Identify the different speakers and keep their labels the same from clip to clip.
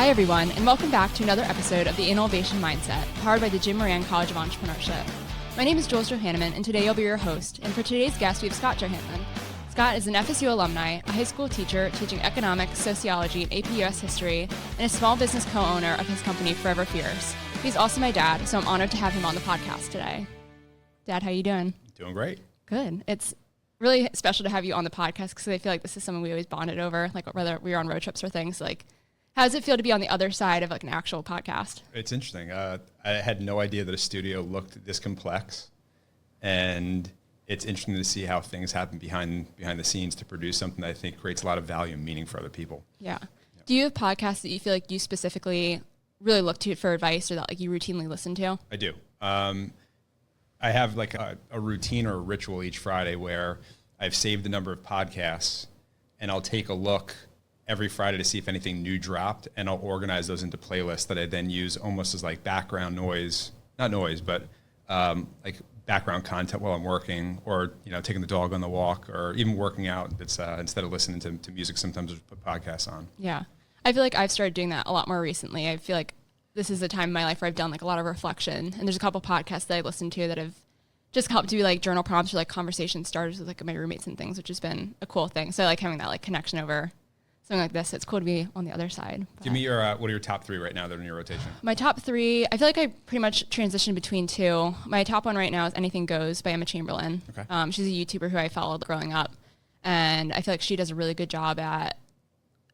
Speaker 1: Hi, everyone, and welcome back to another episode of the InNOLEvation Mindset, powered by the Jim Moran College of Entrepreneurship. My name is Jules Johannemann, and today I'll be your host. And for today's guest, we have Scott Johannemann. Scott is an FSU alumni, a high school teacher teaching economics, sociology, and AP US history, and a small business co-owner of his company, Forever Fierce. He's also my dad, so I'm honored to have him on the podcast today. Dad, how you doing?
Speaker 2: Doing great.
Speaker 1: Good. It's really special to have you on the podcast because I feel like this is something we always bonded over, like whether we were on road trips or things. Like, how does it feel to be on the other side of like an actual podcast?
Speaker 2: It's interesting. I had no idea that a studio looked this complex, and it's interesting to see how things happen behind the scenes to produce something that I think creates a lot of value and meaning for other people.
Speaker 1: Yeah. Do you have podcasts that you feel like you specifically really look to for advice or that like you routinely listen to?
Speaker 2: I do. I have like a routine or a ritual each Friday where I've saved a number of podcasts, and I'll take a look every Friday to see if anything new dropped, and I'll organize those into playlists that I then use almost as like background noise, not noise, but like background content while I'm working, or taking the dog on the walk, or even working out. It's instead of listening to music, sometimes I'll just put podcasts on.
Speaker 1: Yeah, I feel like I've started doing that a lot more recently. I feel like this is a time in my life where I've done like a lot of reflection, and there's a couple podcasts that I listened to that have just helped to be like journal prompts or like conversation starters with like my roommates and things, which has been a cool thing. So I like having that like connection over something like this. It's cool to be on the other side.
Speaker 2: Give me your what are your top three right now that are in your rotation?
Speaker 1: My top three, I feel like I pretty much transitioned between two. My top one right now is Anything Goes by Emma Chamberlain.
Speaker 2: Okay.
Speaker 1: She's a YouTuber who I followed growing up, and I feel like she does a really good job at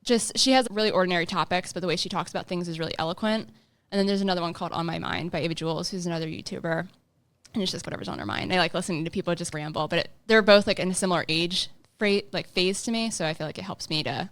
Speaker 1: she has really ordinary topics, but the way she talks about things is really eloquent. And then there's another one called On My Mind by Ava Jules, who's another YouTuber, and it's just whatever's on her mind. I like listening to people just ramble, but they're both like in a similar age phase to me, so I feel like it helps me to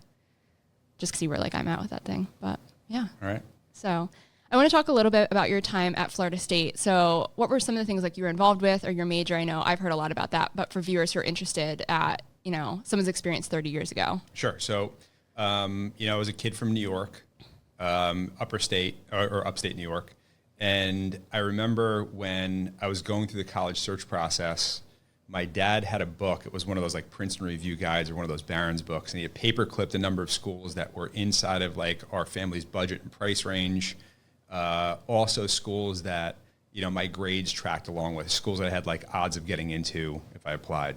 Speaker 1: just see where like I'm at with that thing. But yeah.
Speaker 2: All right. So
Speaker 1: I want to talk a little bit about your time at Florida State. So what were some of the things like you were involved with or your major? I know I've heard a lot about that, but for viewers who are interested at, someone's experience 30 years ago.
Speaker 2: Sure. So, I was a kid from New York, upstate New York. And I remember when I was going through the college search process, my dad had a book. It was one of those like Princeton Review guides or one of those Barron's books. And he had paper clipped a number of schools that were inside of like our family's budget and price range. Also schools that, my grades tracked along with, schools that I had like odds of getting into if I applied.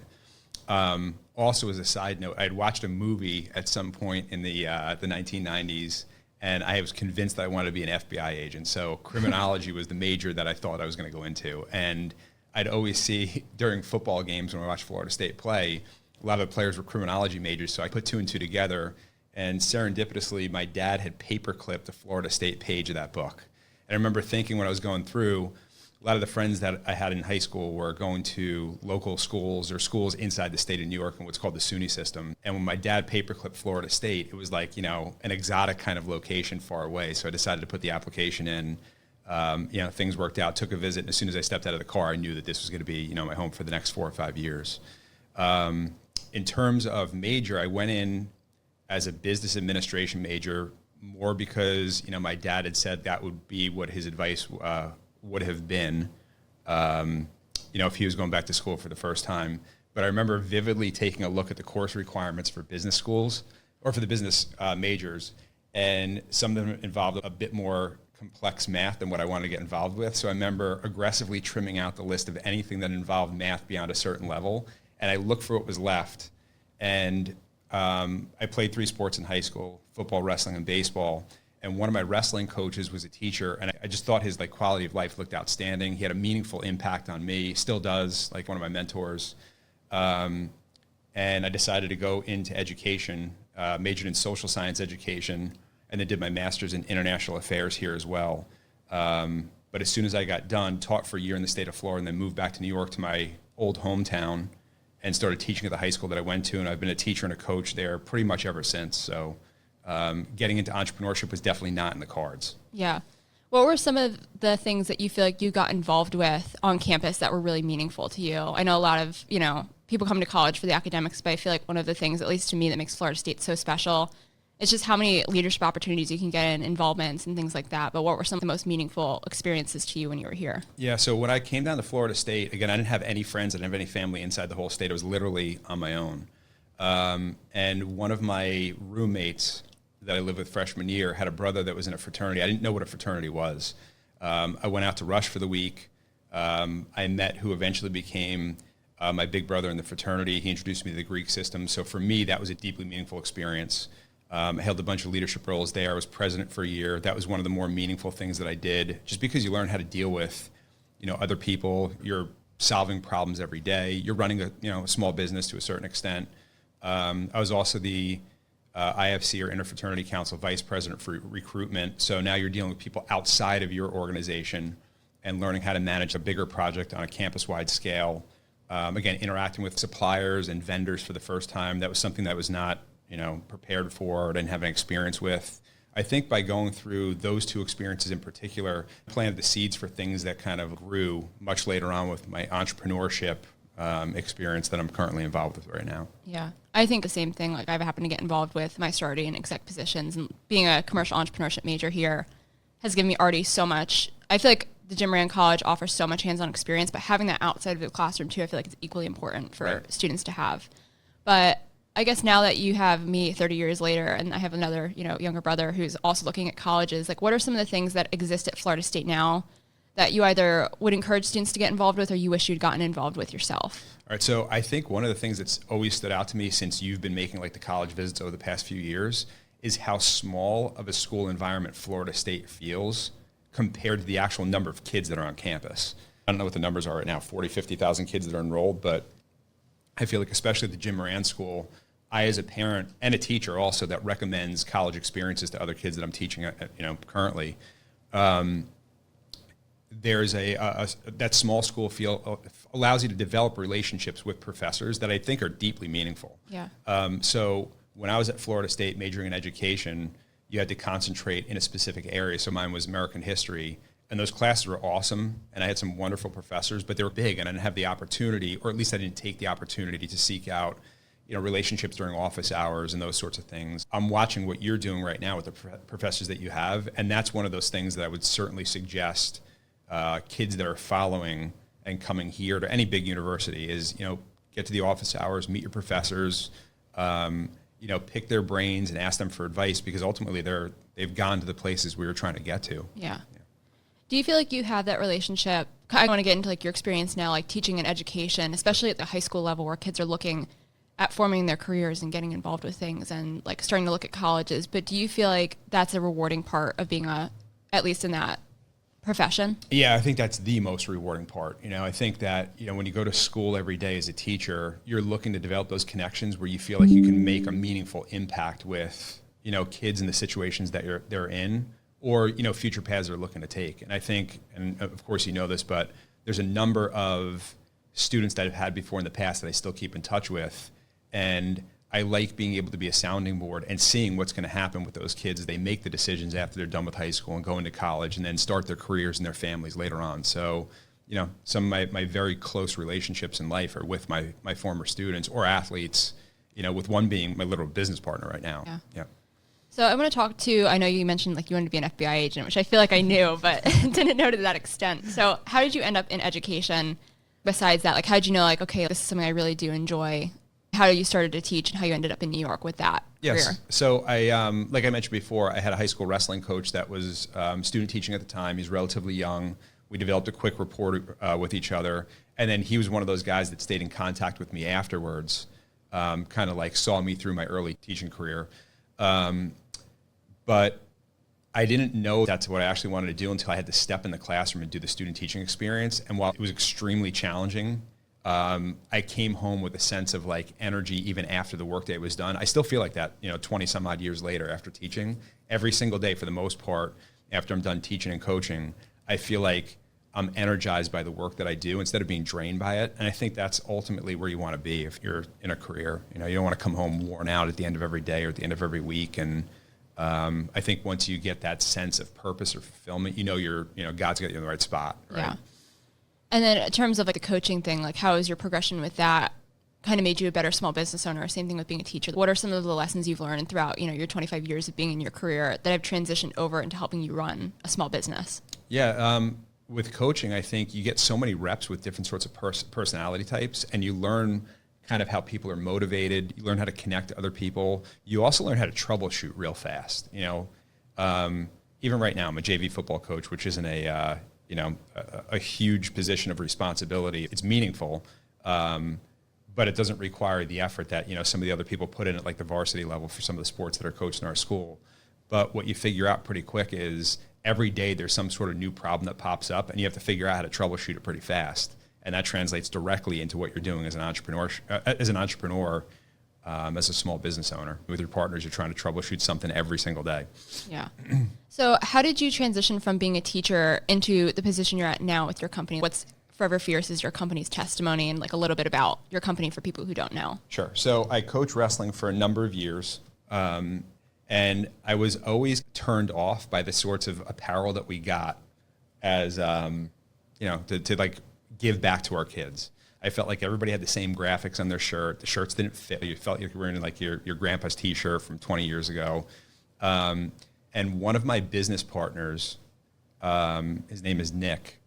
Speaker 2: Also, as a side note, I had watched a movie at some point in the 1990s, and I was convinced that I wanted to be an FBI agent. So criminology was the major that I thought I was going to go into. And I'd always see during football games when I watched Florida State play, a lot of the players were criminology majors, so I put two and two together. And serendipitously, my dad had paper clipped the Florida State page of that book. And I remember thinking when I was going through, a lot of the friends that I had in high school were going to local schools or schools inside the state of New York in what's called the SUNY system. And when my dad paperclipped Florida State, it was like, an exotic kind of location far away. So I decided to put the application in. Things worked out, took a visit, and as soon as I stepped out of the car, I knew that this was going to be, my home for the next 4 or 5 years. In terms of major, I went in as a business administration major more because, my dad had said that would be what his advice would have been, if he was going back to school for the first time. But I remember vividly taking a look at the course requirements for business schools or for the business majors, and some of them involved a bit more complex math than what I wanted to get involved with. So I remember aggressively trimming out the list of anything that involved math beyond a certain level, and I looked for what was left. And I played 3 sports in high school: football, wrestling, and baseball. And one of my wrestling coaches was a teacher, and I just thought his quality of life looked outstanding. He had a meaningful impact on me, still does, like one of my mentors. And I decided to go into education, majored in social science education, and then did my master's in international affairs here as well. But as soon as I got done, taught for a year in the state of Florida, and then moved back to New York to my old hometown and started teaching at the high school that I went to, and I've been a teacher and a coach there pretty much ever since. So getting into entrepreneurship was definitely not in the cards.
Speaker 1: Yeah. What were some of the things that you feel like you got involved with on campus that were really meaningful to you? I know a lot of, people come to college for the academics, but I feel like one of the things, at least to me, that makes Florida State so special is just how many leadership opportunities you can get in, involvements and things like that. But what were some of the most meaningful experiences to you when you were here?
Speaker 2: Yeah, so when I came down to Florida State, again, I didn't have any friends, I didn't have any family inside the whole state. I was literally on my own. And one of my roommates that I lived with freshman year had a brother that was in a fraternity. I didn't know what a fraternity was. I went out to Rush for the week. I met who eventually became my big brother in the fraternity. He introduced me to the Greek system. So for me, that was a deeply meaningful experience. I held a bunch of leadership roles there. I was president for a year. That was one of the more meaningful things that I did, just because you learn how to deal with, other people. You're solving problems every day. You're running a small business to a certain extent. I was also the IFC, or Interfraternity Council, vice president for recruitment. So now you're dealing with people outside of your organization and learning how to manage a bigger project on a campus-wide scale. Again, interacting with suppliers and vendors for the first time. That was something that I was not, prepared for or didn't have an experience with. I think by going through those two experiences in particular, planted the seeds for things that kind of grew much later on with my entrepreneurship experience that I'm currently involved with right now.
Speaker 1: Yeah. I think the same thing. Like, I've happened to get involved with my sorority and exec positions, and being a commercial entrepreneurship major here has given me already so much. I feel like the Jim Moran College offers so much hands-on experience, but having that outside of the classroom too, I feel like it's equally important for students to have. But I guess now that you have me 30 years later, and I have another, younger brother who's also looking at colleges, like, what are some of the things that exist at Florida State now that you either would encourage students to get involved with, or you wish you'd gotten involved with yourself?
Speaker 2: All right, so I think one of the things that's always stood out to me since you've been making the college visits over the past few years is how small of a school environment Florida State feels compared to the actual number of kids that are on campus. I don't know what the numbers are right now, 40, 50,000 kids that are enrolled, but I feel like especially at the Jim Moran School, I, as a parent and a teacher also that recommends college experiences to other kids that I'm teaching currently, there's that small school feel allows you to develop relationships with professors that I think are deeply meaningful.
Speaker 1: Yeah.
Speaker 2: So when I was at Florida State majoring in education, you had to concentrate in a specific area. So mine was American history, and those classes were awesome, and I had some wonderful professors, but they were big, and I didn't have the opportunity, or at least I didn't take the opportunity to seek out relationships during office hours and those sorts of things. I'm watching what you're doing right now with the professors that you have, and that's one of those things that I would certainly suggest kids that are following and coming here to any big university is, get to the office hours, meet your professors, pick their brains and ask them for advice, because ultimately they've gone to the places we were trying to get to.
Speaker 1: Yeah. Do you feel like you have that relationship? I want to get into your experience now, teaching and education, especially at the high school level where kids are looking at forming their careers and getting involved with things and starting to look at colleges. But do you feel like that's a rewarding part of being at least in that profession?
Speaker 2: Yeah, I think that's the most rewarding part. I think that, when you go to school every day as a teacher, you're looking to develop those connections where you feel like you can make a meaningful impact with, kids in the situations that they're in, or, future paths they're looking to take. And I think, and of course you know this, but there's a number of students that I've had before in the past that I still keep in touch with. And I like being able to be a sounding board and seeing what's going to happen with those kids as they make the decisions after they're done with high school and go into college and then start their careers and their families later on. So, some of my very close relationships in life are with my former students or athletes, with one being my literal business partner right now. Yeah.
Speaker 1: So I want to talk to, I know you mentioned you wanted to be an FBI agent, which I feel like I knew, but didn't know to that extent. So how did you end up in education besides that? How did you know, okay, this is something I really do enjoy? How you started to teach and how you ended up in New York with that career?
Speaker 2: So I, like I mentioned before, I had a high school wrestling coach that was student teaching at the time. He's relatively young. We developed a quick rapport with each other. And then he was one of those guys that stayed in contact with me afterwards, kind of saw me through my early teaching career. But I didn't know that's what I actually wanted to do until I had to step in the classroom and do the student teaching experience. And while it was extremely challenging, I came home with a sense of energy even after the workday was done. I still feel like that, 20 some odd years later after teaching. Every single day for the most part, after I'm done teaching and coaching, I feel like I'm energized by the work that I do instead of being drained by it. And I think that's ultimately where you want to be if you're in a career. You don't want to come home worn out at the end of every day or at the end of every week. And I think once you get that sense of purpose or fulfillment, God's got you in the right spot, right?
Speaker 1: Yeah. And then in terms of the coaching thing, how has your progression with that kind of made you a better small business owner? Same thing with being a teacher. What are some of the lessons you've learned throughout, your 25 years of being in your career that have transitioned over into helping you run a small business?
Speaker 2: Yeah. With coaching, I think you get so many reps with different sorts of personality types, and you learn kind of how people are motivated. You learn how to connect to other people. You also learn how to troubleshoot real fast. Even right now, I'm a JV football coach, which isn't a huge position of responsibility. It's meaningful, but it doesn't require the effort that some of the other people put in at like the varsity level for some of the sports that are coached in our school. But what you figure out pretty quick is every day there's some sort of new problem that pops up, and you have to figure out how to troubleshoot it pretty fast. And that translates directly into what you're doing as an entrepreneur, as a small business owner. With your partners, you're trying to troubleshoot something every single day.
Speaker 1: Yeah. So how did you transition from being a teacher into the position you're at now with your company? What's Forever Fierce is your company's testimony, and like a little bit about your company for people who don't know.
Speaker 2: Sure. So I coached wrestling for a number of years. And I was always turned off by the sorts of apparel that we got as, to like give back to our kids. I felt like everybody had the same graphics on their shirt. The shirts didn't fit. You felt like you were wearing like your grandpa's T-shirt from 20 years ago. And one of my business partners, his name is Nick,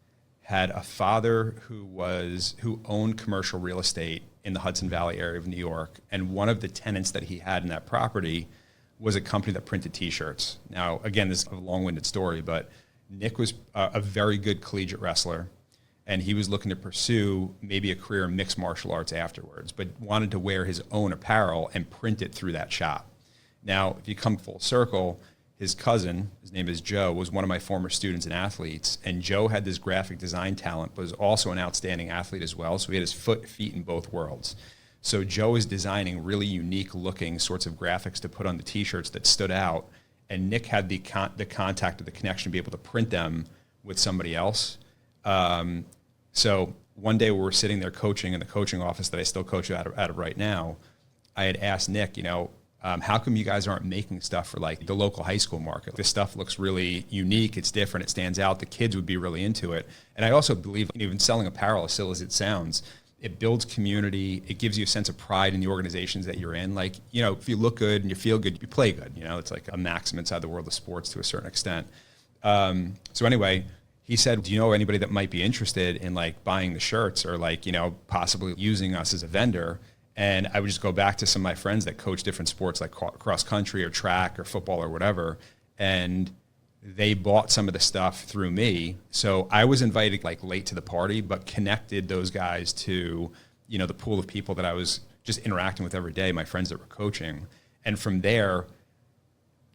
Speaker 2: had a father who owned commercial real estate in the Hudson Valley area of New York. And one of the tenants that he had in that property was a company that printed T-shirts. Now, again, this is a long-winded story, but Nick was a very good collegiate wrestler, and he was looking to pursue maybe a career in mixed martial arts afterwards, but wanted to wear his own apparel and print it through that shop. Now, if you come full circle, his cousin, his name is Joe, was one of my former students and athletes, and Joe had this graphic design talent, but was also an outstanding athlete as well, so he had his feet in both worlds. So Joe is designing really unique looking sorts of graphics to put on the T-shirts that stood out, and Nick had the contact or the connection to be able to print them with somebody else. So one day we were sitting there coaching in the coaching office that I still coach out of right now. I had asked Nick, how come you guys aren't making stuff for like the local high school market? This stuff looks really unique. It's different. It stands out. The kids would be really into it. And I also believe even selling apparel, as silly as it sounds, it builds community. It gives you a sense of pride in the organizations that you're in. Like, if you look good and you feel good, you play good. It's like a maxim inside the world of sports to a certain extent. So anyway, he said, do you know anybody that might be interested in like buying the shirts or like, possibly using us as a vendor? And I would just go back to some of my friends that coach different sports like cross country or track or football or whatever. And they bought some of the stuff through me. So I was invited like late to the party, but connected those guys to, the pool of people that I was just interacting with every day, my friends that were coaching. And from there,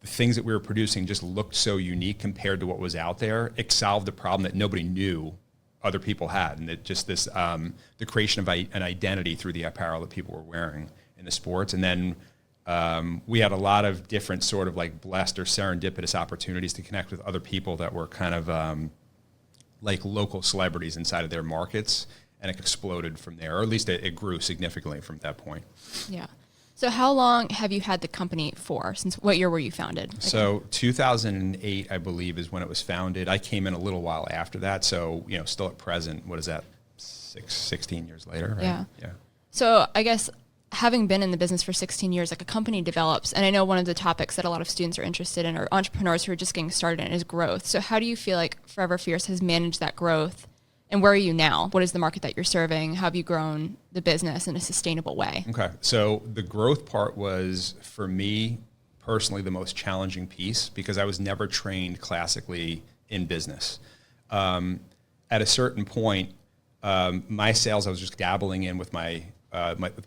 Speaker 2: the things that we were producing just looked so unique compared to what was out there. It solved a problem that nobody knew other people had. And it just this, the creation of an identity through the apparel that people were wearing in the sports. And then we had a lot of different sort of like blessed or serendipitous opportunities to connect with other people that were kind of like local celebrities inside of their markets, and it exploded from there, or at least it grew significantly from that point.
Speaker 1: Yeah. So how long have you had the company for? Since what year were you founded?
Speaker 2: So 2008, I believe, is when it was founded. I came in a little while after that. So, still at present, what is that, 16 years later, right?
Speaker 1: Yeah.
Speaker 2: Yeah.
Speaker 1: So I guess having been in the business for 16 years, like a company develops, and I know one of the topics that a lot of students are interested in, or entrepreneurs who are just getting started in, is growth. So how do you feel like Forever Fierce has managed that growth, and where are you now? What is the market that you're serving? How have you grown the business in a sustainable way? Okay,
Speaker 2: so the growth part was, for me personally, the most challenging piece, because I was never trained classically in business. At a certain point, my sales I was just dabbling in with my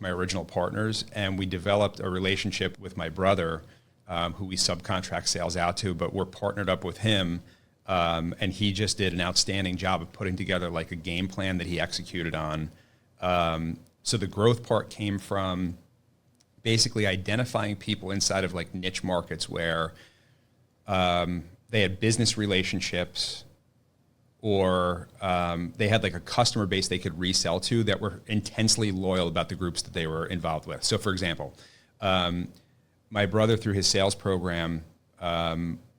Speaker 2: original partners, and we developed a relationship with my brother, who we subcontract sales out to, but we're partnered up with him, and he just did an outstanding job of putting together like a game plan that he executed on. So the growth part came from basically identifying people inside of like niche markets where they had business relationships, or they had like a customer base they could resell to that were intensely loyal about the groups that they were involved with. So for example, my brother, through his sales program,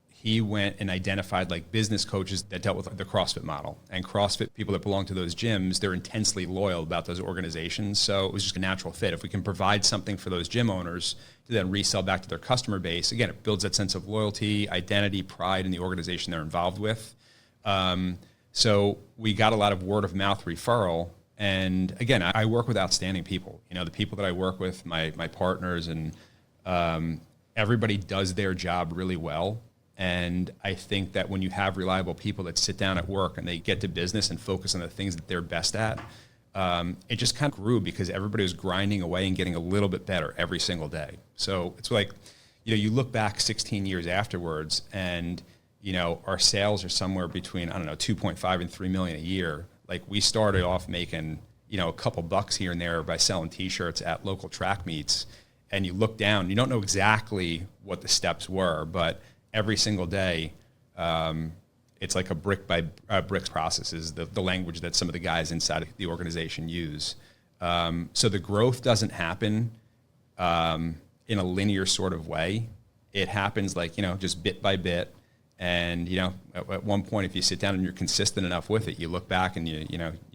Speaker 2: he went and identified like business coaches that dealt with the CrossFit model, and CrossFit people that belong to those gyms, they're intensely loyal about those organizations. So it was just a natural fit. If we can provide something for those gym owners to then resell back to their customer base, again, it builds that sense of loyalty, identity, pride in the organization they're involved with. So we got a lot of word of mouth referral, And again, I work with outstanding people. You know, the people that I work with, my partners, and everybody does their job really well. And I think that when you have reliable people that sit down at work and they get to business and focus on the things that they're best at, it just kind of grew because everybody was grinding away and getting a little bit better every single day. So it's like, you know, you look back 16 years afterwards and, you know, our sales are somewhere between, I don't know, 2.5 and 3 million a year. Like we started off making, you know, a couple bucks here and there by selling t-shirts at local track meets. And you look down, you don't know exactly what the steps were, but every single day, it's like a brick by bricks process is the language that some of the guys inside of the organization use. So the growth doesn't happen in a linear sort of way. It happens like, you know, just bit by bit. And, you know, at one point, if you sit down and you're consistent enough with it, you look back and you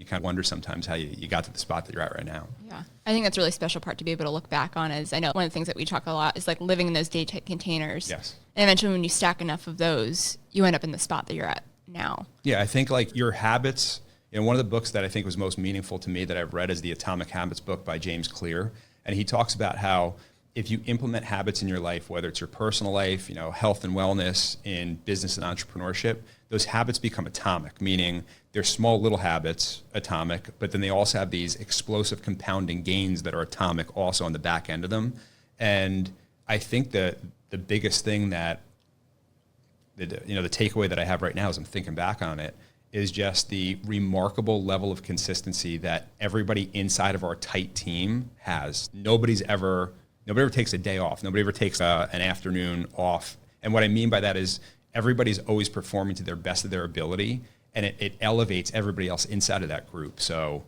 Speaker 2: kind of wonder sometimes how you got to the spot that you're at right now.
Speaker 1: Yeah. I think that's a really special part to be able to look back on is I know one of the things that we talk a lot is like living in those data containers.
Speaker 2: Yes.
Speaker 1: And eventually when you stack enough of those, you end up in the spot that you're at now.
Speaker 2: Yeah. I think like your habits, you know, one of the books that I think was most meaningful to me that I've read is the Atomic Habits book by James Clear. And he talks about how if you implement habits in your life, whether it's your personal life, you know, health and wellness, in business and entrepreneurship, those habits become atomic, meaning they're small little habits, atomic, but then they also have these explosive compounding gains that are atomic also on the back end of them. And I think that the biggest thing that, the takeaway that I have right now as I'm thinking back on it is just the remarkable level of consistency that everybody inside of our tight team has. Nobody ever takes a day off. Nobody ever takes an afternoon off. And what I mean by that is everybody's always performing to their best of their ability, and it elevates everybody else inside of that group. So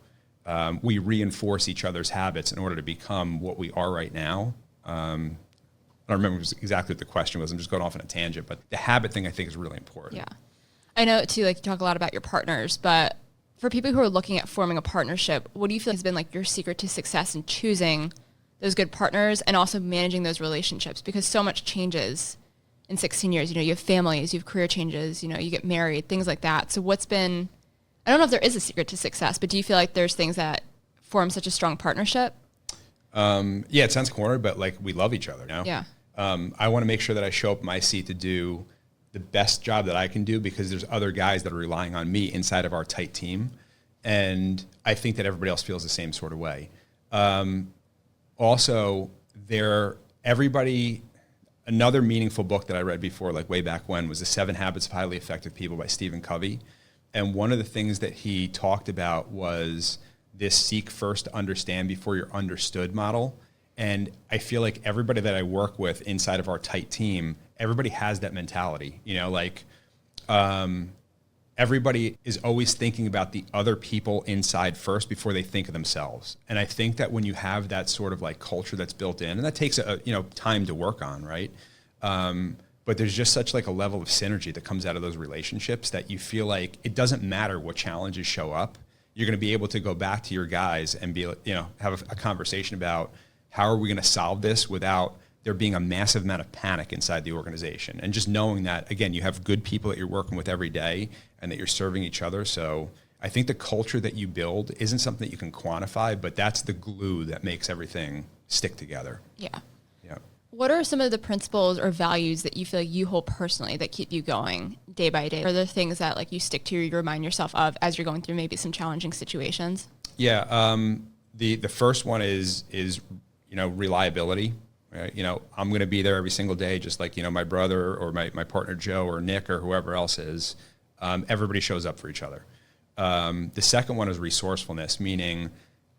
Speaker 2: we reinforce each other's habits in order to become what we are right now. I don't remember exactly what the question was. I'm just going off on a tangent, but the habit thing I think is really important.
Speaker 1: Yeah. I know too, like you talk a lot about your partners, but for people who are looking at forming a partnership, what do you feel has been like your secret to success in choosing those good partners and also managing those relationships? Because so much changes in 16 years. You know, you have families, you have career changes, you know, you get married, things like that. So what's been, I don't know if there is a secret to success, but do you feel like there's things that form such a strong partnership?
Speaker 2: Yeah, it sounds cornered, but like we love each other now.
Speaker 1: Yeah.
Speaker 2: I want to make sure that I show up in my seat to do the best job that I can do because there's other guys that are relying on me inside of our tight team. And I think that everybody else feels the same sort of way. Also, another meaningful book that I read before, like way back when, was The 7 Habits of Highly Effective People by Stephen Covey. And one of the things that he talked about was this seek first to understand before you're understood model. And I feel like everybody that I work with inside of our tight team, everybody has that mentality, you know, like everybody is always thinking about the other people inside first before they think of themselves. And I think that when you have that sort of like culture that's built in, and that takes time to work on, right? But there's just such like a level of synergy that comes out of those relationships that you feel like it doesn't matter what challenges show up. You're going to be able to go back to your guys and be, have a conversation about how are we going to solve this without there being a massive amount of panic inside the organization. And just knowing that, again, you have good people that you're working with every day and that you're serving each other. So I think the culture that you build isn't something that you can quantify, but that's the glue that makes everything stick together.
Speaker 1: Yeah.
Speaker 2: Yeah.
Speaker 1: What are some of the principles or values that you feel like you hold personally that keep you going day by day? Are there things that like you stick to or you remind yourself of as you're going through maybe some challenging situations?
Speaker 2: Yeah. The first one is reliability. Right? I'm going to be there every single day, just like, my brother or my partner, Joe, or Nick, or whoever else is. Everybody shows up for each other. The second one is resourcefulness, meaning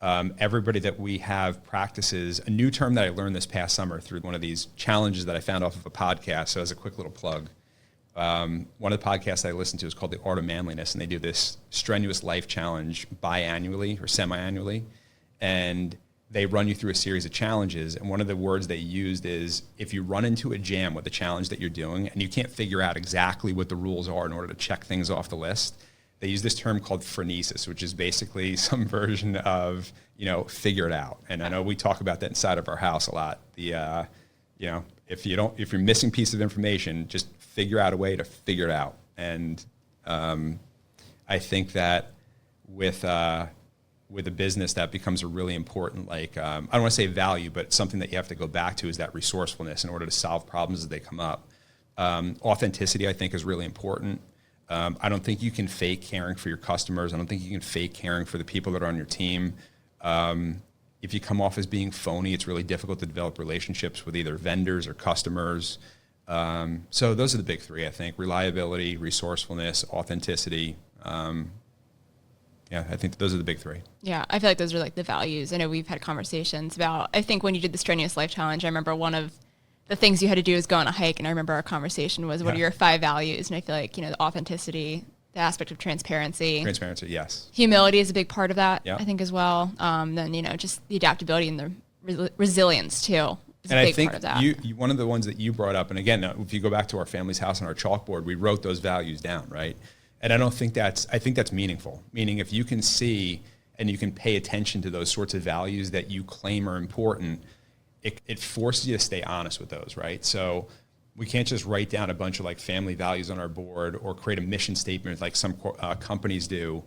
Speaker 2: everybody that we have practices a new term that I learned this past summer through one of these challenges that I found off of a podcast. So as a quick little plug, one of the podcasts I listen to is called The Art of Manliness, and they do this strenuous life challenge biannually or semi-annually. And they run you through a series of challenges. And one of the words they used is, if you run into a jam with the challenge that you're doing and you can't figure out exactly what the rules are in order to check things off the list, they use this term called phronesis, which is basically some version of, figure it out. And I know we talk about that inside of our house a lot. If you're missing a piece of information, just figure out a way to figure it out. And I think that with with a business that becomes a really important, like, I don't want to say value, but something that you have to go back to is that resourcefulness in order to solve problems as they come up. Authenticity, I think, is really important. I don't think you can fake caring for your customers. I don't think you can fake caring for the people that are on your team. If you come off as being phony, it's really difficult to develop relationships with either vendors or customers. So those are the big three, I think: reliability, resourcefulness, authenticity. Yeah, I think those are the big three.
Speaker 1: Yeah, I feel like those are like the values. I know we've had conversations about, I think when you did the Strenuous Life Challenge, I remember one of the things you had to do is go on a hike. And I remember our conversation was, what are your 5 values? And I feel like, the authenticity, the aspect of transparency.
Speaker 2: Transparency, yes.
Speaker 1: Humility is a big part of that,
Speaker 2: Yeah.
Speaker 1: I think, as well. Then, just the adaptability and the resilience, too, is
Speaker 2: And
Speaker 1: a
Speaker 2: I
Speaker 1: big
Speaker 2: think
Speaker 1: part of that.
Speaker 2: you, one of the ones that you brought up, and again, if you go back to our family's house and our chalkboard, we wrote those values down, right? And I think that's meaningful. Meaning if you can see and you can pay attention to those sorts of values that you claim are important, it forces you to stay honest with those, right? So we can't just write down a bunch of like family values on our board or create a mission statement like some companies do.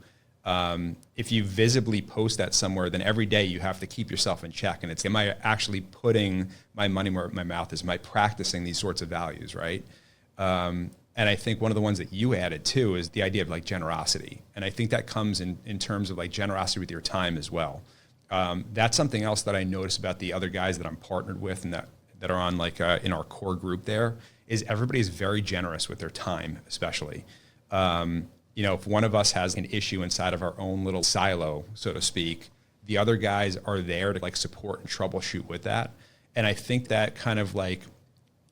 Speaker 2: If you visibly post that somewhere, then every day you have to keep yourself in check. And it's, am I actually putting my money where my mouth is? Am I practicing these sorts of values, right? And I think one of the ones that you added too is the idea of like generosity. And I think that comes in terms of like generosity with your time as well. That's something else that I notice about the other guys that I'm partnered with and that are on like in our core group there, is everybody is very generous with their time, especially. If one of us has an issue inside of our own little silo, so to speak, the other guys are there to like support and troubleshoot with that. And I think that kind of like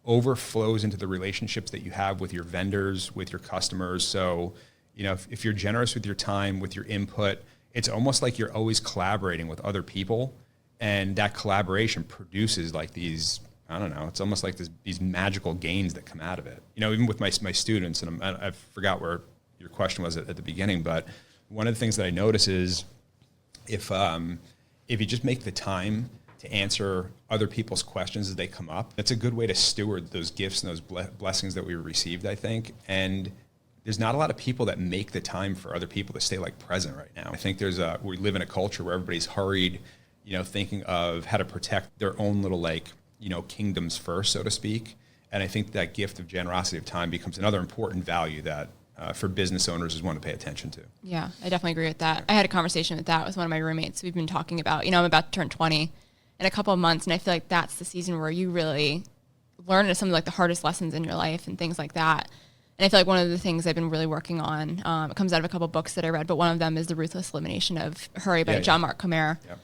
Speaker 2: overflows into the relationships that you have with your vendors, with your customers. So, if you're generous with your time, with your input, it's almost like you're always collaborating with other people, and that collaboration produces like these, I don't know, it's almost like these magical gains that come out of it. Even with my students, and I forgot where your question was at the beginning, but one of the things that I notice is if you just make the time to answer other people's questions as they come up, that's a good way to steward those gifts and those blessings that we received, I think. And there's not a lot of people that make the time for other people to stay like present right now. I think we live in a culture where everybody's hurried, thinking of how to protect their own little kingdoms first, so to speak. And I think that gift of generosity of time becomes another important value that for business owners is one to pay attention to.
Speaker 1: Yeah, I definitely agree with that. I had a conversation with that with one of my roommates. We've been talking about, I'm about to turn 20 in a couple of months, and I feel like that's the season where you really learn some of like the hardest lessons in your life and things like that. And I feel like one of the things I've been really working on, it comes out of a couple of books that I read, but one of them is The Ruthless Elimination of Hurry by John Mark Comer.
Speaker 2: Yeah.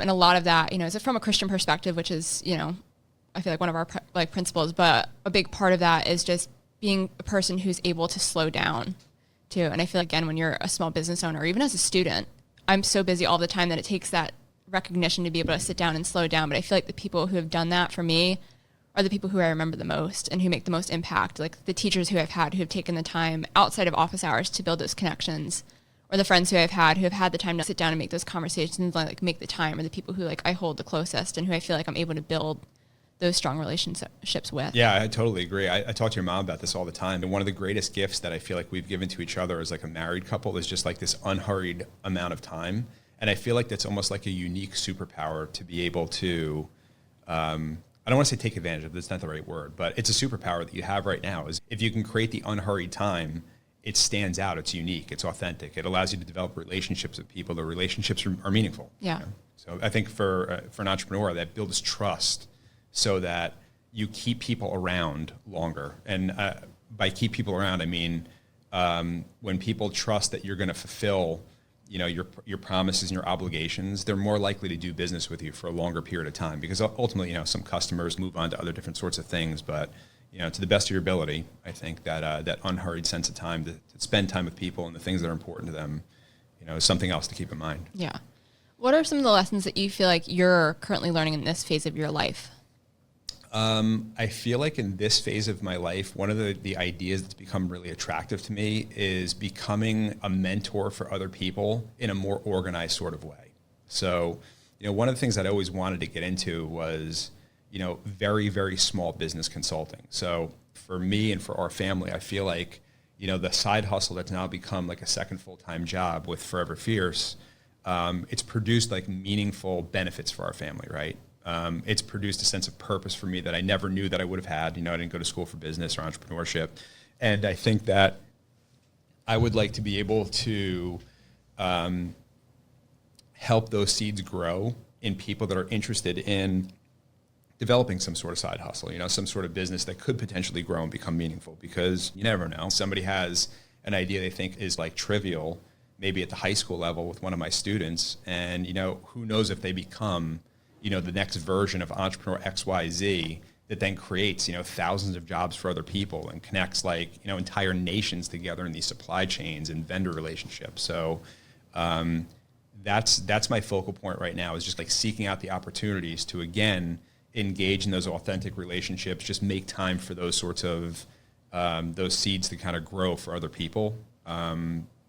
Speaker 1: And a lot of that, is from a Christian perspective, which is, I feel like one of our principles, but a big part of that is just being a person who's able to slow down too. And I feel like, again, when you're a small business owner, or even as a student, I'm so busy all the time that it takes that recognition to be able to sit down and slow down. But I feel like the people who have done that for me are the people who I remember the most and who make the most impact. Like the teachers who I've had who have taken the time outside of office hours to build those connections, or the friends who I've had the time to sit down and make those conversations and like make the time, or the people who like I hold the closest and who I feel like I'm able to build those strong relationships with.
Speaker 2: Yeah, I totally agree. I talk to your mom about this all the time. And one of the greatest gifts that I feel like we've given to each other as like a married couple is just like this unhurried amount of time. And I feel like that's almost like a unique superpower to be able to, I don't want to say take advantage of, that's not the right word, but it's a superpower that you have right now. Is if you can create the unhurried time, it stands out, it's unique, it's authentic. It allows you to develop relationships with people. The relationships are meaningful.
Speaker 1: Yeah.
Speaker 2: So I think for an entrepreneur, that builds trust so that you keep people around longer. And by keep people around, I mean, when people trust that you're going to fulfill your promises and your obligations, they're more likely to do business with you for a longer period of time, because ultimately, some customers move on to other different sorts of things, but to the best of your ability, I think that that unhurried sense of time to spend time with people and the things that are important to them, is something else to keep in mind.
Speaker 1: Yeah. What are some of the lessons that you feel like you're currently learning in this phase of your life?
Speaker 2: I feel like in this phase of my life, one of the ideas that's become really attractive to me is becoming a mentor for other people in a more organized sort of way. So, one of the things that I always wanted to get into was, very, very small business consulting. So for me and for our family, I feel like, the side hustle that's now become like a second full-time job with Forever Fierce, it's produced like meaningful benefits for our family, right? It's produced a sense of purpose for me that I never knew that I would have had. I didn't go to school for business or entrepreneurship. And I think that I would like to be able to help those seeds grow in people that are interested in developing some sort of side hustle, some sort of business that could potentially grow and become meaningful, because you never know. Somebody has an idea they think is like trivial, maybe at the high school level with one of my students, and who knows if they become the next version of entrepreneur XYZ that then creates thousands of jobs for other people and connects entire nations together in these supply chains and vendor relationships. So that's my focal point right now, is just like seeking out the opportunities to again engage in those authentic relationships, just make time for those sorts of those seeds to kind of grow for other people.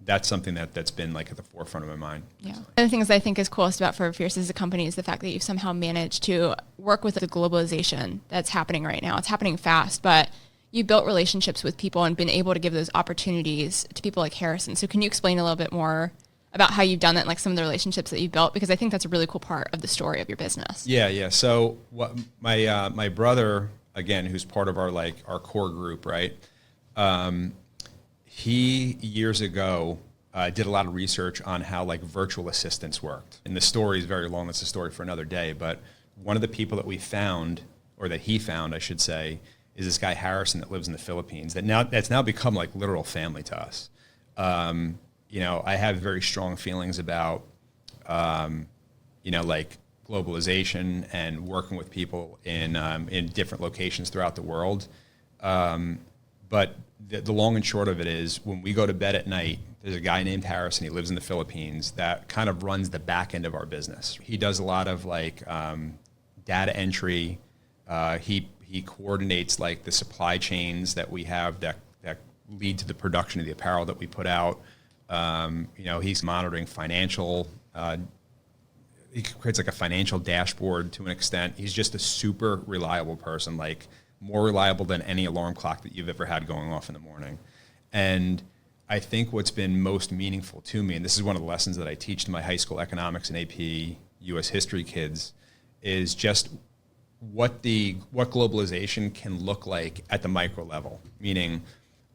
Speaker 2: That's something that's been like at the forefront of my mind.
Speaker 1: Yeah. One of the things I think is coolest about Forever Fierce as a company is the fact that you've somehow managed to work with the globalization that's happening right now. It's happening fast, but you built relationships with people and been able to give those opportunities to people like Harrison. So can you explain a little bit more about how you've done that and like some of the relationships that you've built? Because I think that's a really cool part of the story of your business.
Speaker 2: Yeah. So what my brother, again, who's part of our core group, right? He years ago did a lot of research on how like virtual assistants worked. And the story is very long. That's a story for another day. But one of the people that we found, or that he found, I should say, is this guy Harrison that lives in the Philippines. That's now become like literal family to us. I have very strong feelings about, like globalization and working with people in different locations throughout the world. But the long and short of it is, when we go to bed at night, there's a guy named Harrison. He lives in the Philippines that kind of runs the back end of our business. He does a lot of like data entry. He coordinates like the supply chains that we have that lead to the production of the apparel that we put out. He's monitoring financial. He creates like a financial dashboard to an extent. He's just a super reliable person, like more reliable than any alarm clock that you've ever had going off in the morning. And I think what's been most meaningful to me, and this is one of the lessons that I teach to my high school economics and AP U.S. history kids, is just what globalization can look like at the micro level. Meaning,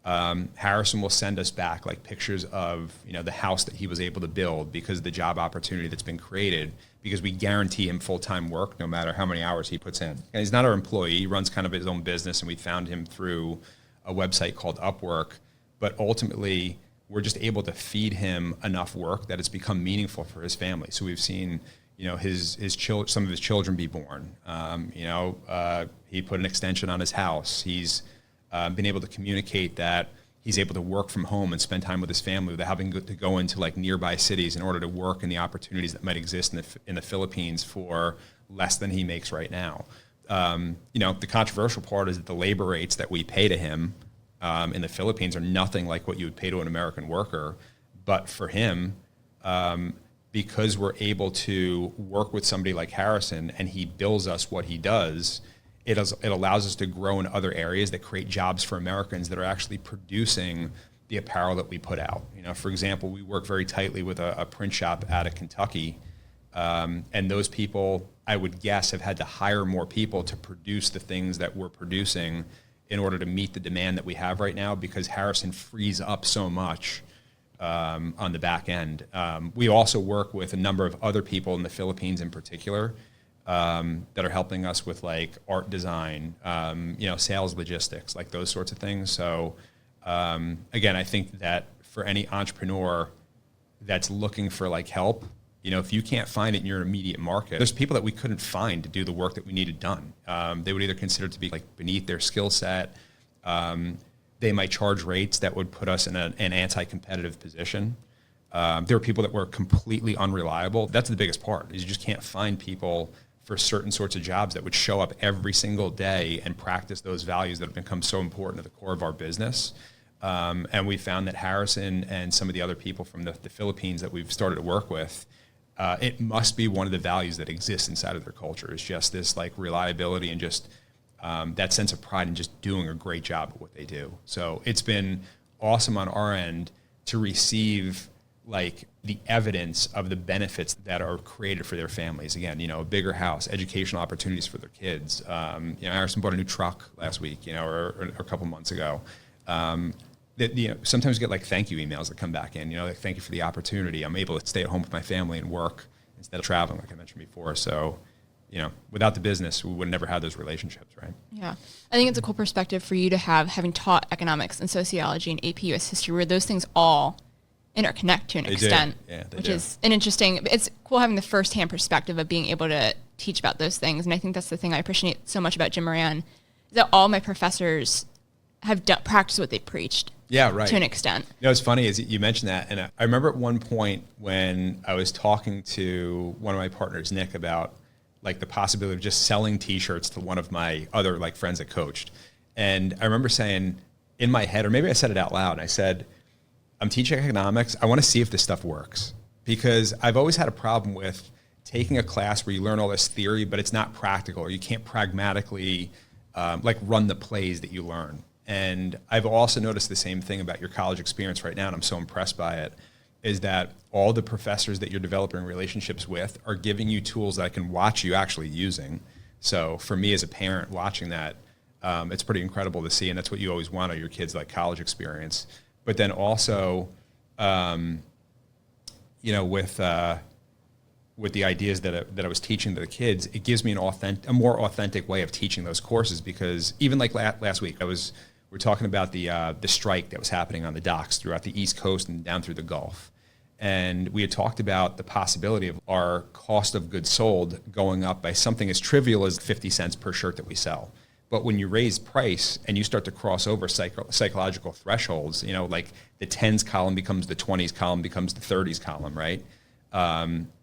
Speaker 2: Harrison will send us back like pictures of the house that he was able to build because of the job opportunity that's been created, because we guarantee him full-time work no matter how many hours he puts in. And he's not our employee. He runs kind of his own business, and we found him through a website called Upwork. But ultimately, we're just able to feed him enough work that it's become meaningful for his family. So we've seen some of his children be born. He put an extension on his house. He's been able to communicate that he's able to work from home and spend time with his family without having to go into like nearby cities in order to work in the opportunities that might exist in the Philippines for less than he makes right now. The controversial part is that the labor rates that we pay to him in the Philippines are nothing like what you would pay to an American worker. But for him, because we're able to work with somebody like Harrison and he bills us what he does, it allows us to grow in other areas that create jobs for Americans that are actually producing the apparel that we put out. For example, we work very tightly with a print shop out of Kentucky, and those people, I would guess, have had to hire more people to produce the things that we're producing in order to meet the demand that we have right now, because Harrison frees up so much on the back end. We also work with a number of other people in the Philippines in particular, that are helping us with like art design, sales logistics, like those sorts of things. So again, I think that for any entrepreneur that's looking for like help, if you can't find it in your immediate market, there's people that we couldn't find to do the work that we needed done. They would either consider it to be like beneath their skill set. They might charge rates that would put us in an anti-competitive position. There are people that were completely unreliable. That's the biggest part, is you just can't find people for certain sorts of jobs that would show up every single day and practice those values that have become so important to the core of our business. And we found that Harrison and some of the other people from the Philippines that we've started to work with, it must be one of the values that exists inside of their culture, is just this like reliability and just that sense of pride in just doing a great job at what they do. So it's been awesome on our end to receive like the evidence of the benefits that are created for their families. Again, a bigger house, educational opportunities for their kids. Harrison bought a new truck last week, or a couple months ago. That sometimes you get like thank you emails that come back in, like thank you for the opportunity. I'm able to stay at home with my family and work instead of traveling, like I mentioned before. So, without the business, we would never have those relationships, right?
Speaker 1: Yeah. I think it's a cool perspective for you to have, having taught economics and sociology and AP US history, where those things all interconnect to an extent, which is an interesting, it's cool having the firsthand perspective of being able to teach about those things. And I think that's the thing I appreciate so much about Jim Moran, is that all my professors have practiced what they preached.
Speaker 2: Yeah, right.
Speaker 1: To an extent.
Speaker 2: It's funny is you mentioned that. And I remember at one point when I was talking to one of my partners, Nick, about like the possibility of just selling t-shirts to one of my other like friends that coached. And I remember saying in my head, or maybe I said it out loud, I said, I'm teaching economics. I want to see if this stuff works, because I've always had a problem with taking a class where you learn all this theory, but it's not practical, or you can't pragmatically like run the plays that you learn. And I've also noticed the same thing about your college experience right now, and I'm so impressed by it, is that all the professors that you're developing relationships with are giving you tools that I can watch you actually using. So for me as a parent watching that, it's pretty incredible to see, and that's what you always want out of your kids, like college experience. But then also, with the ideas that I was teaching to the kids, it gives me a more authentic way of teaching those courses. Because even like last week, we're talking about the strike that was happening on the docks throughout the East Coast and down through the Gulf. And we had talked about the possibility of our cost of goods sold going up by something as trivial as 50 cents per shirt that we sell. But when you raise price and you start to cross over psychological thresholds, like the 10s column becomes the 20s column, becomes the 30s column, right?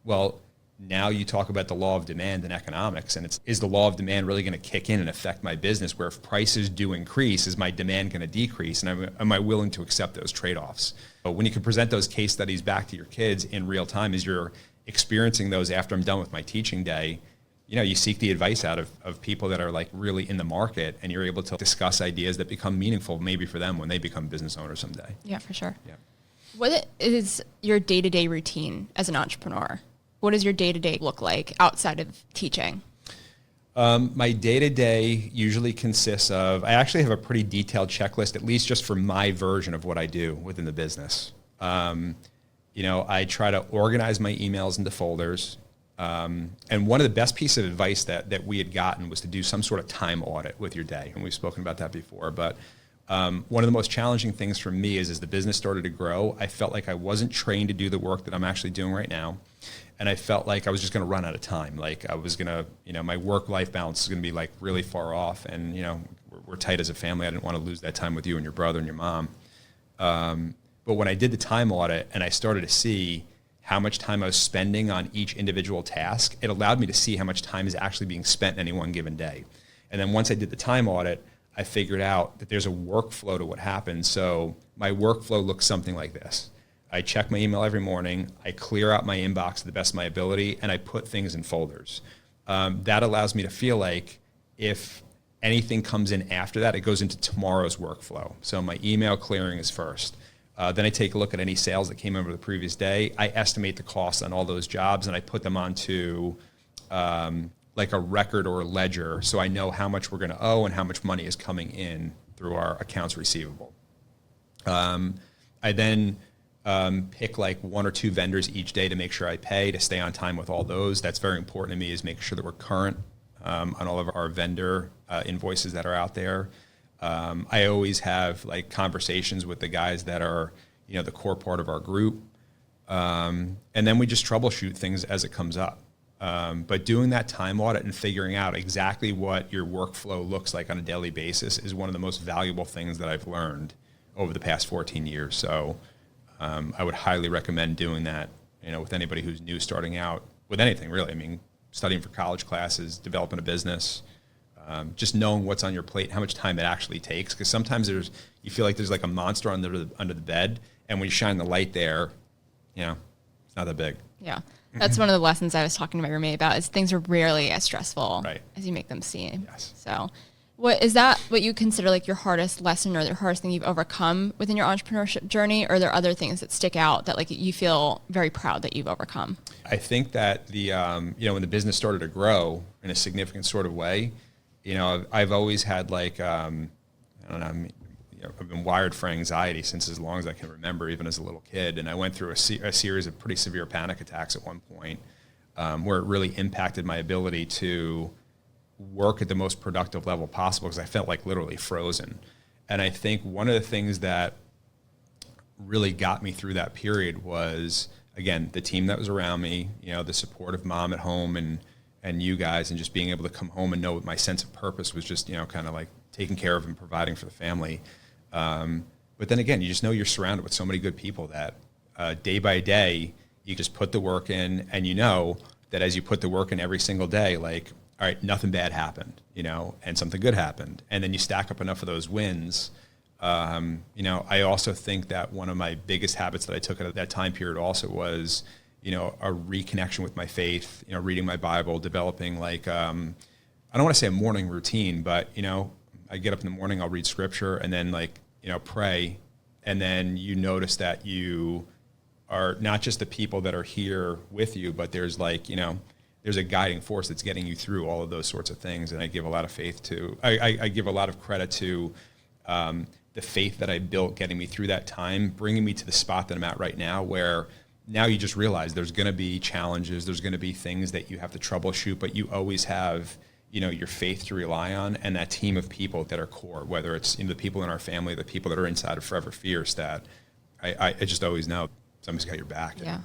Speaker 2: Well, now you talk about the law of demand in economics, and is the law of demand really going to kick in and affect my business, where if prices do increase, is my demand going to decrease? And am I willing to accept those trade-offs? But when you can present those case studies back to your kids in real time as you're experiencing those after I'm done with my teaching day, you seek the advice out of people that are like really in the market, and you're able to discuss ideas that become meaningful maybe for them when they become business owners someday.
Speaker 1: Yeah, for sure.
Speaker 2: Yeah.
Speaker 1: What is your day-to-day routine as an entrepreneur? What does your day-to-day look like outside of teaching?
Speaker 2: My day-to-day usually consists of, I actually have a pretty detailed checklist, at least just for my version of what I do within the business. I try to organize my emails into folders. And one of the best pieces of advice that we had gotten was to do some sort of time audit with your day. And we've spoken about that before. But one of the most challenging things for me is as the business started to grow, I felt like I wasn't trained to do the work that I'm actually doing right now. And I felt like I was just going to run out of time. Like I was going to, my work-life balance is going to be like really far off. And, we're tight as a family. I didn't want to lose that time with you and your brother and your mom. But when I did the time audit and I started to see how much time I was spending on each individual task, it allowed me to see how much time is actually being spent in any one given day. And then once I did the time audit, I figured out that there's a workflow to what happens. So my workflow looks something like this. I check my email every morning, I clear out my inbox to the best of my ability, and I put things in folders. That allows me to feel like if anything comes in after that, it goes into tomorrow's workflow. So my email clearing is first. Then I take a look at any sales that came over the previous day. I estimate the costs on all those jobs, and I put them onto like a record or a ledger, so I know how much we're going to owe and how much money is coming in through our accounts receivable. I then pick like one or two vendors each day to make sure I pay, to stay on time with all those. That's very important to me, is making sure that we're current on all of our vendor invoices that are out there. I always have like conversations with the guys that are, the core part of our group. And then we just troubleshoot things as it comes up. But doing that time audit and figuring out exactly what your workflow looks like on a daily basis is one of the most valuable things that I've learned over the past 14 years. So I would highly recommend doing that, with anybody who's new starting out with anything really. I mean, studying for college classes, developing a business, just knowing what's on your plate, how much time it actually takes. Because sometimes you feel like there's like a monster under the bed, and when you shine the light there, it's not that big.
Speaker 1: Yeah. That's one of the lessons I was talking to my roommate about, is things are rarely as stressful
Speaker 2: right.
Speaker 1: as you make them seem.
Speaker 2: Yes.
Speaker 1: So What is that what you consider like your hardest lesson or the hardest thing you've overcome within your entrepreneurship journey? Or are there other things that stick out that like you feel very proud that you've overcome?
Speaker 2: I think that when the business started to grow in a significant sort of way, I've always had like, I don't know, I've been wired for anxiety since as long as I can remember, even as a little kid. And I went through a series of pretty severe panic attacks at one point, where it really impacted my ability to work at the most productive level possible because I felt like literally frozen. And I think one of the things that really got me through that period was, again, the team that was around me, the support of mom at home and you guys, and just being able to come home and know my sense of purpose was just, kind of like taking care of and providing for the family. But then again, you just know you're surrounded with so many good people that day by day, you just put the work in, and that as you put the work in every single day, like, all right, nothing bad happened, and something good happened. And then you stack up enough of those wins. I also think that one of my biggest habits that I took at that time period also was, a reconnection with my faith, reading my Bible, developing like, I don't want to say a morning routine, but, I get up in the morning, I'll read scripture and then like, pray. And then you notice that you are not just the people that are here with you, but there's like, there's a guiding force that's getting you through all of those sorts of things. And I give a lot of faith to, I give a lot of credit to the faith that I built getting me through that time, bringing me to the spot that I'm at right now, where now you just realize there's going to be challenges, there's going to be things that you have to troubleshoot, but you always have, your faith to rely on, and that team of people that are core, whether it's the people in our family, the people that are inside of Forever Fierce, that I just always know somebody's got your back.
Speaker 1: Yeah.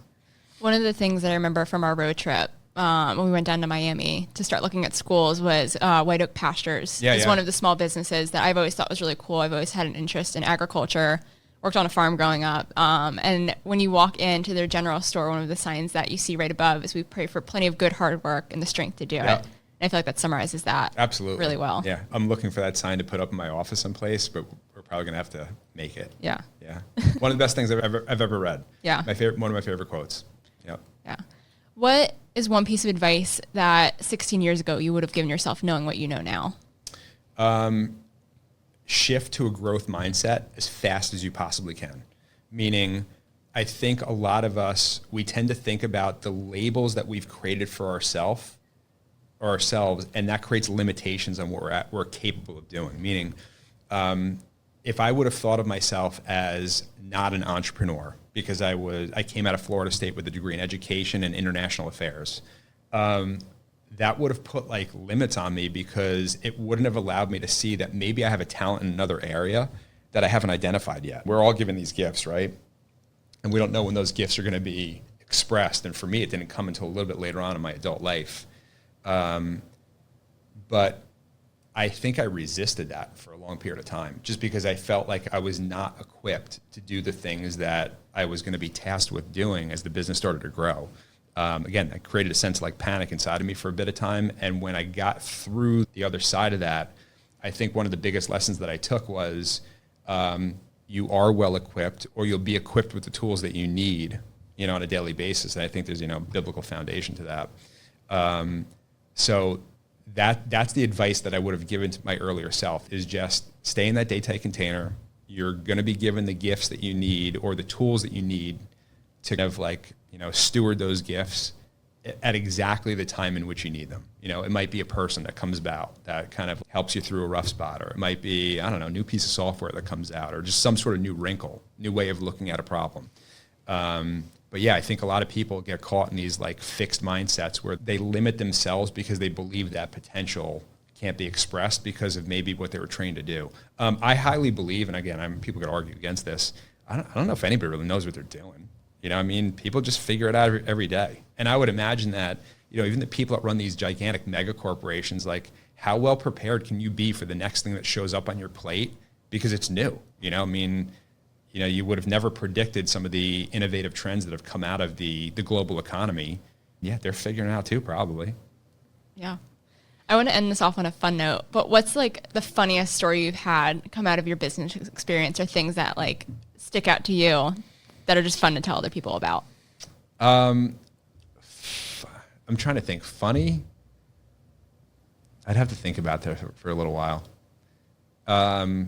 Speaker 1: One of the things that I remember from our road trip, when we went down to Miami to start looking at schools, was White Oak Pastures. It's one of the small businesses that I've always thought was really cool. I've always had an interest in agriculture, worked on a farm growing up. And when you walk into their general store, one of the signs that you see right above is, "We pray for plenty of good hard work and the strength to do it." And I feel like that summarizes that
Speaker 2: absolutely
Speaker 1: really well.
Speaker 2: Yeah, I'm looking for that sign to put up in my office someplace, but we're probably going to have to make it.
Speaker 1: Yeah.
Speaker 2: One of the best things I've ever read.
Speaker 1: Yeah.
Speaker 2: One of my favorite quotes. Yep.
Speaker 1: Yeah. What is one piece of advice that 16 years ago you would have given yourself knowing what you know now?
Speaker 2: Shift to a growth mindset as fast as you possibly can. Meaning, I think a lot of us, we tend to think about the labels that we've created for ourselves, and that creates limitations on what we're capable of doing. Meaning, if I would have thought of myself as not an entrepreneur, because I came out of Florida State with a degree in education and international affairs, that would have put like limits on me, because it wouldn't have allowed me to see that maybe I have a talent in another area that I haven't identified yet. We're all given these gifts, right? And we don't know when those gifts are going to be expressed. And for me, it didn't come until a little bit later on in my adult life. But I think I resisted that for a long period of time, just because I felt like I was not equipped to do the things that I was going to be tasked with doing as the business started to grow. Again, that created a sense of like panic inside of me for a bit of time. And when I got through the other side of that, I think one of the biggest lessons that I took was, you are well equipped, or you'll be equipped with the tools that you need, on a daily basis. And I think there's, biblical foundation to that. So that's the advice that I would have given to my earlier self, is just stay in that daytime container. You're going to be given the gifts that you need, or the tools that you need to kind of like, steward those gifts at exactly the time in which you need them. It might be a person that comes about that kind of helps you through a rough spot, or it might be, I don't know, a new piece of software that comes out, or just some sort of new wrinkle, new way of looking at a problem. But yeah, I think a lot of people get caught in these like fixed mindsets where they limit themselves because they believe that potential can't be expressed because of maybe what they were trained to do. I highly believe, and again, people could argue against this, I don't know if anybody really knows what they're doing. People just figure it out every day. And I would imagine that, even the people that run these gigantic mega corporations, like how well prepared can you be for the next thing that shows up on your plate because it's new? You would have never predicted some of the innovative trends that have come out of the global economy. Yeah, they're figuring it out too, probably.
Speaker 1: Yeah. I want to end this off on a fun note, but what's like the funniest story you've had come out of your business experience, or things that like stick out to you that are just fun to tell other people about?
Speaker 2: I'm trying to think. Funny? I'd have to think about that for a little while. I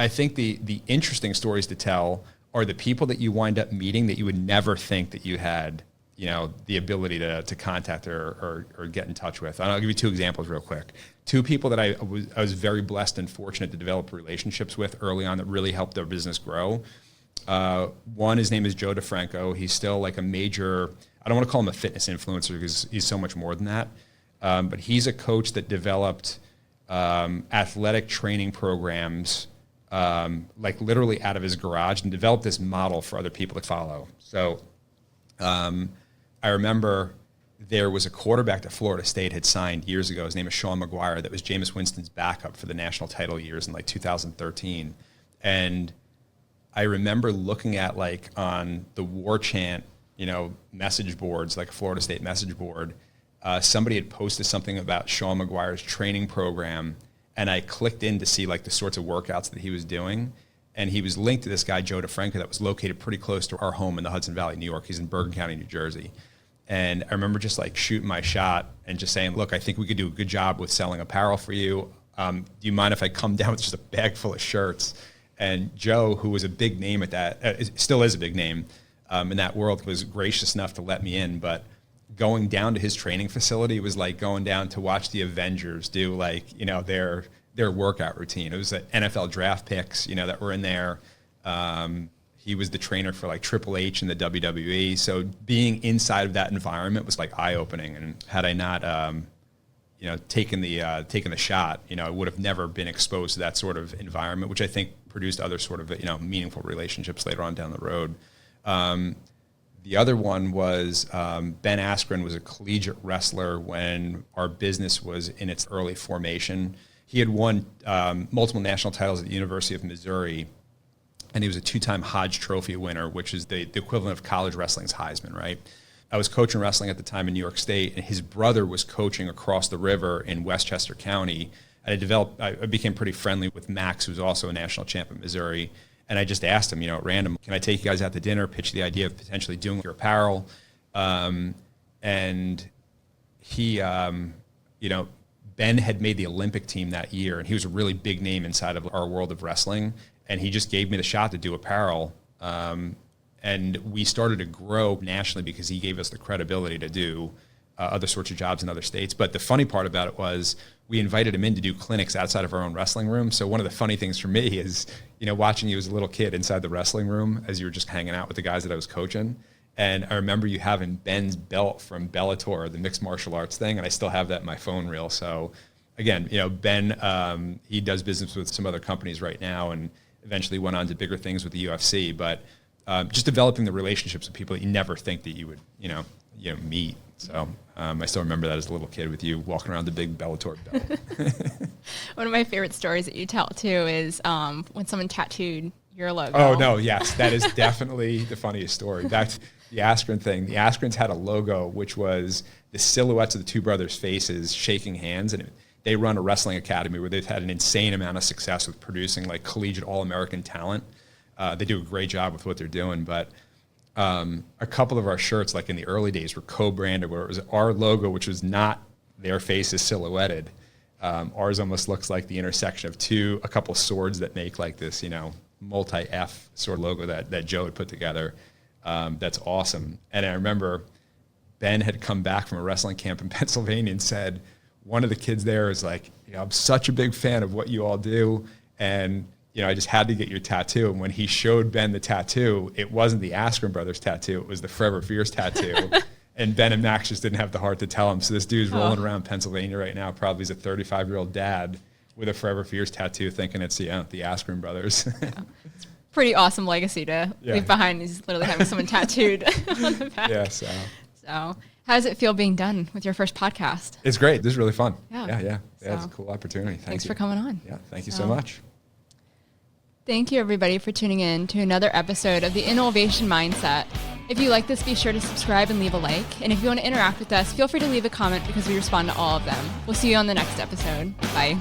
Speaker 2: think the interesting stories to tell are the people that you wind up meeting that you would never think that you had, the ability to contact or get in touch with. And I'll give you two examples real quick. Two people that I was very blessed and fortunate to develop relationships with early on that really helped their business grow. One, his name is Joe DeFranco. He's still like a major, I don't want to call him a fitness influencer because he's so much more than that. But he's a coach that developed athletic training programs like literally out of his garage and developed this model for other people to follow. So I remember there was a quarterback that Florida State had signed years ago. His name is Sean McGuire. That was Jameis Winston's backup for the national title years in like 2013. And I remember looking at like on the War Chant, message boards, like a Florida State message board, somebody had posted something about Sean McGuire's training program, and I clicked in to see like the sorts of workouts that he was doing. And he was linked to this guy, Joe DeFranco, that was located pretty close to our home in the Hudson Valley, New York. He's in Bergen County, New Jersey. And I remember just like shooting my shot and just saying, look, I think we could do a good job with selling apparel for you. Do you mind if I come down with just a bag full of shirts? And Joe, who was a big name at that, still is a big name in that world, was gracious enough to let me in. But going down to his training facility was like going down to watch the Avengers do like, their workout routine. It was the NFL draft picks, that were in there. He was the trainer for like Triple H in the WWE. So being inside of that environment was like eye-opening. And had I not, taken the shot, I would have never been exposed to that sort of environment, which I think produced other sort of, meaningful relationships later on down the road. The other one was Ben Askren was a collegiate wrestler when our business was in its early formation. He had won multiple national titles at the University of Missouri, and he was a two-time Hodge Trophy winner, which is the equivalent of college wrestling's Heisman, right? I was coaching wrestling at the time in New York State, and his brother was coaching across the river in Westchester County. And I became pretty friendly with Max, who's also a national champ in Missouri. And I just asked him, at random, can I take you guys out to dinner, pitch the idea of potentially doing your apparel? And he, Ben had made the Olympic team that year, and he was a really big name inside of our world of wrestling. And he just gave me the shot to do apparel. And we started to grow nationally because he gave us the credibility to do other sorts of jobs in other states. But the funny part about it was we invited him in to do clinics outside of our own wrestling room. So one of the funny things for me is, watching you as a little kid inside the wrestling room as you were just hanging out with the guys that I was coaching. And I remember you having Ben's belt from Bellator, the mixed martial arts thing, and I still have that in my phone reel. So again, Ben, he does business with some other companies right now and eventually went on to bigger things with the UFC. But just developing the relationships with people that you never think that you would, meet. So I still remember that as a little kid with you walking around the big Bellator belt.
Speaker 1: One of my favorite stories that you tell too is when someone tattooed your logo.
Speaker 2: Oh no, yes, that is definitely the funniest story. That's the Askren thing. The Askrens had a logo which was the silhouettes of the two brothers' faces shaking hands, and they run a wrestling academy where they've had an insane amount of success with producing like collegiate All-American talent. They do a great job with what they're doing, but a couple of our shirts, like in the early days, were co-branded where it was our logo, which was not their faces silhouetted. Ours almost looks like the intersection of a couple swords that make like this, multi-F sort of logo that Joe had put together. That's awesome. And I remember Ben had come back from a wrestling camp in Pennsylvania and said, one of the kids there is like, I'm such a big fan of what you all do. And I just had to get your tattoo. And when he showed Ben the tattoo, it wasn't the Askren Brothers tattoo. It was the Forever Fierce tattoo. And Ben and Max just didn't have the heart to tell him. So this dude's rolling around Pennsylvania right now. Probably is a 35-year-old dad with a Forever Fierce tattoo thinking it's the Askren Brothers.
Speaker 1: It's pretty awesome legacy to leave behind. He's literally having someone tattooed on the back.
Speaker 2: Yeah,
Speaker 1: so how does it feel being done with your first podcast?
Speaker 2: It's great. This is really fun.
Speaker 1: Yeah.
Speaker 2: It's a cool opportunity.
Speaker 1: Thanks for coming on.
Speaker 2: Yeah, thank you so much.
Speaker 1: Thank you, everybody, for tuning in to another episode of the InNOLEvation Mindset. If you like this, be sure to subscribe and leave a like. And if you want to interact with us, feel free to leave a comment because we respond to all of them. We'll see you on the next episode. Bye.